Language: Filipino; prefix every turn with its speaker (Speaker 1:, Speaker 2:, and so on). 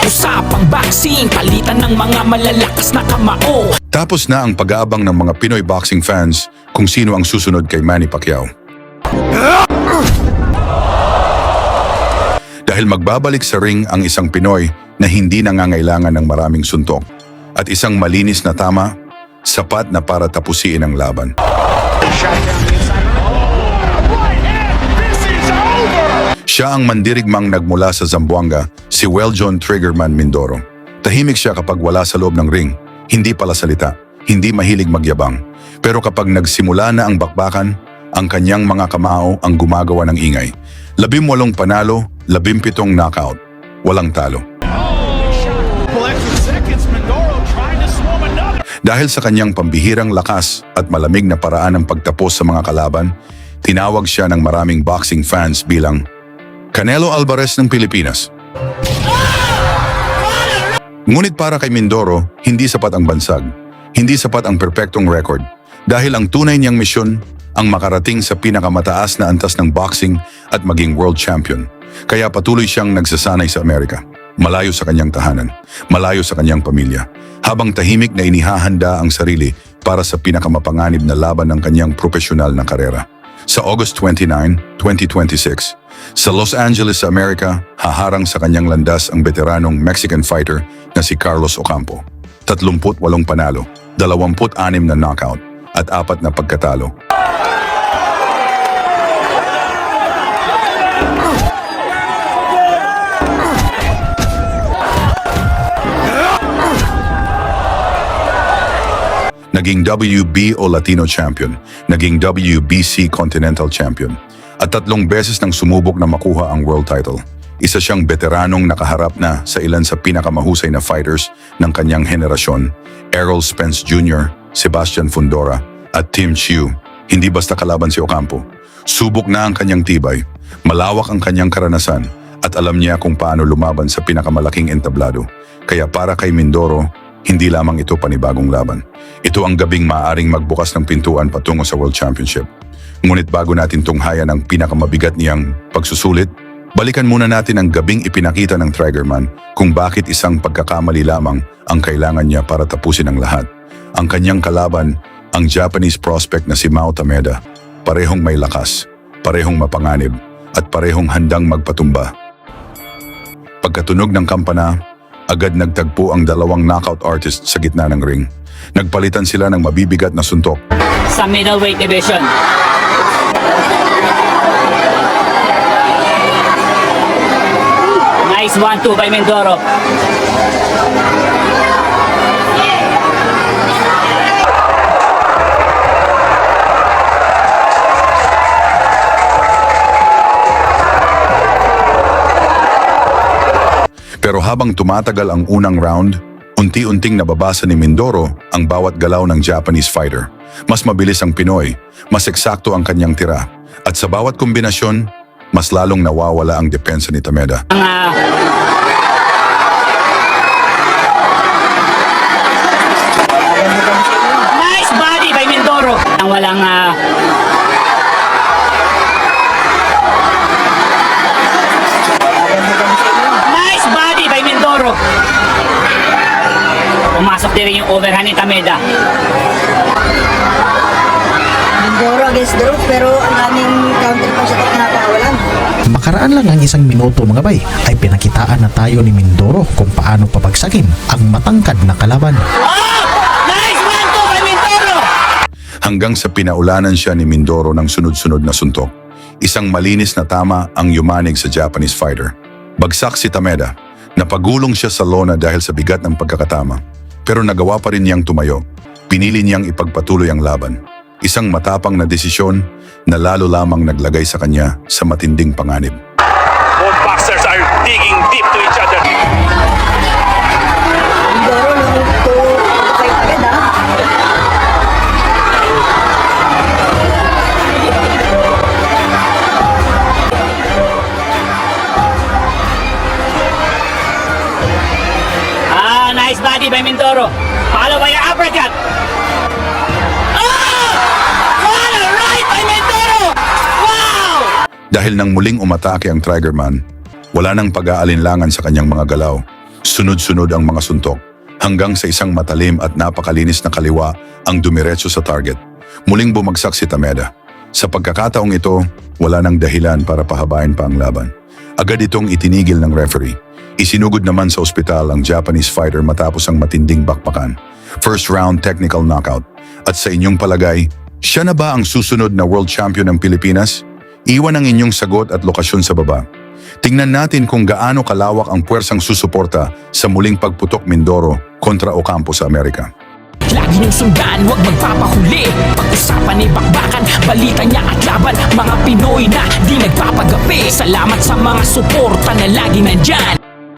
Speaker 1: Usapang boxing, palitan ng mga malalakas na kamao.
Speaker 2: Tapos na ang pag-aabang ng mga Pinoy boxing fans kung sino ang susunod kay Manny Pacquiao. Dahil magbabalik sa ring ang isang Pinoy na hindi nangangailangan ng maraming suntok at isang malinis na tama, sapat na para tapusin ang laban. Siya ang mandirigmang nagmula sa Zamboanga, si Weljon Triggerman Mindoro. Tahimik siya kapag wala sa loob ng ring, hindi pala salita, hindi mahilig magyabang. Pero kapag nagsimula na ang bakbakan, ang kanyang mga kamao ang gumagawa ng ingay. 18 panalo, 17 knockout, walang talo. Dahil sa kanyang pambihirang lakas at malamig na paraan ng pagtapos sa mga kalaban, tinawag siya ng maraming boxing fans bilang Canelo Alvarez ng Pilipinas. Ngunit para kay Mindoro, hindi sapat ang bansag, hindi sapat ang perpektong record, dahil ang tunay niyang misyon ang makarating sa pinakamataas na antas ng boxing at maging world champion. Kaya patuloy siyang nagsasanay sa Amerika, malayo sa kanyang tahanan, malayo sa kanyang pamilya, habang tahimik na inihahanda ang sarili para sa pinakamapanganib na laban ng kanyang profesional na karera. Sa August 29, 2026, sa Los Angeles, Amerika, haharang sa kanyang landas ang veteranong Mexican fighter na si Carlos Ocampo. 38 panalo, 26 na knockout, at 4 na pagkatalo. Naging WBO Latino Champion, naging WBC Continental Champion, at 3 beses nang sumubok na makuha ang world title. Isa siyang veteranong nakaharap na sa ilan sa pinakamahusay na fighters ng kanyang henerasyon, Errol Spence Jr., Sebastian Fundora, at Tim Chiu. Hindi basta kalaban si Ocampo. Subok na ang kanyang tibay, malawak ang kanyang karanasan, at alam niya kung paano lumaban sa pinakamalaking entablado. Kaya para kay Mindoro, hindi lamang ito panibagong laban. Ito ang gabing maaaring magbukas ng pintuan patungo sa World Championship. Ngunit bago natin tunghayan ang pinakamabigat niyang pagsusulit, balikan muna natin ang gabing ipinakita ng Triggerman kung bakit isang pagkakamali lamang ang kailangan niya para tapusin ang lahat. Ang kanyang kalaban, ang Japanese prospect na si Mao Tameda, parehong may lakas, parehong mapanganib, at parehong handang magpatumba. Pagkatunog ng kampana, agad nagtagpo ang 2 knockout artists sa gitna ng ring. Nagpalitan sila ng mabibigat na suntok.
Speaker 3: Sa middleweight division. Nice 1-2 by Mindoro.
Speaker 2: Pero habang tumatagal ang unang round, unti-unting nababasa ni Mindoro ang bawat galaw ng Japanese fighter. Mas mabilis ang Pinoy, mas eksakto ang kanyang tira, at sa bawat kombinasyon, mas lalong nawawala ang depensa ni Tameda.
Speaker 3: Nice body by Mindoro. Ang walang nice body by Mindoro. Pumasok din rin yung overhand ni Tameda.
Speaker 4: Mindoro against the roof, pero ang aming counter pa siya pinapakawalan.
Speaker 5: Makaraan lang ang 1 minuto mga bay ay pinakitaan na tayo ni Mindoro kung paano pabagsakin ang matangkad na kalaban.
Speaker 3: Nice 1-2 by Mindoro.
Speaker 2: Hanggang sa pinaulanan siya ni Mindoro ng sunod-sunod na suntok. Isang malinis na tama ang yumanig sa Japanese fighter. Bagsak si Tameda. Napagulong siya sa lona dahil sa bigat ng pagkakatama. Pero nagawa pa rin niyang tumayo. Pinili niyang ipagpatuloy ang laban. Isang matapang na desisyon na lalo lamang naglagay sa kanya sa matinding panganib.
Speaker 6: Both boxers are digging deep to each other.
Speaker 4: Mindoro lang ito fight agad ha.
Speaker 3: Nice body by Mindoro. Follow by your uppercut. What a right by Mindoro! Wow!
Speaker 2: Dahil nang muling umatake ang Triggerman, wala nang pag-aalinlangan sa kanyang mga galaw. Sunod-sunod ang mga suntok, hanggang sa isang matalim at napakalinis na kaliwa ang dumiretso sa target. Muling bumagsak si Tameda. Sa pagkakataong ito, wala nang dahilan para pahabain pa ang laban. Agad itong itinigil ng referee. Isinugod naman sa ospital ang Japanese fighter matapos ang matinding bakbakan. First round technical knockout. At sa inyong palagay, siya na ba ang susunod na world champion ng Pilipinas? Iwan ang inyong sagot at lokasyon sa baba. Tingnan natin kung gaano kalawak ang puwersang susuporta sa muling pagputok Mindoro kontra Ocampo sa Amerika.
Speaker 1: Lagi niyong sundan, huwag magpapahuli. Pag-usapan ni bakbakan, balita niya at laban. Mga Pinoy na di nagpapagapi. Salamat sa mga suporta na lagi nandyan.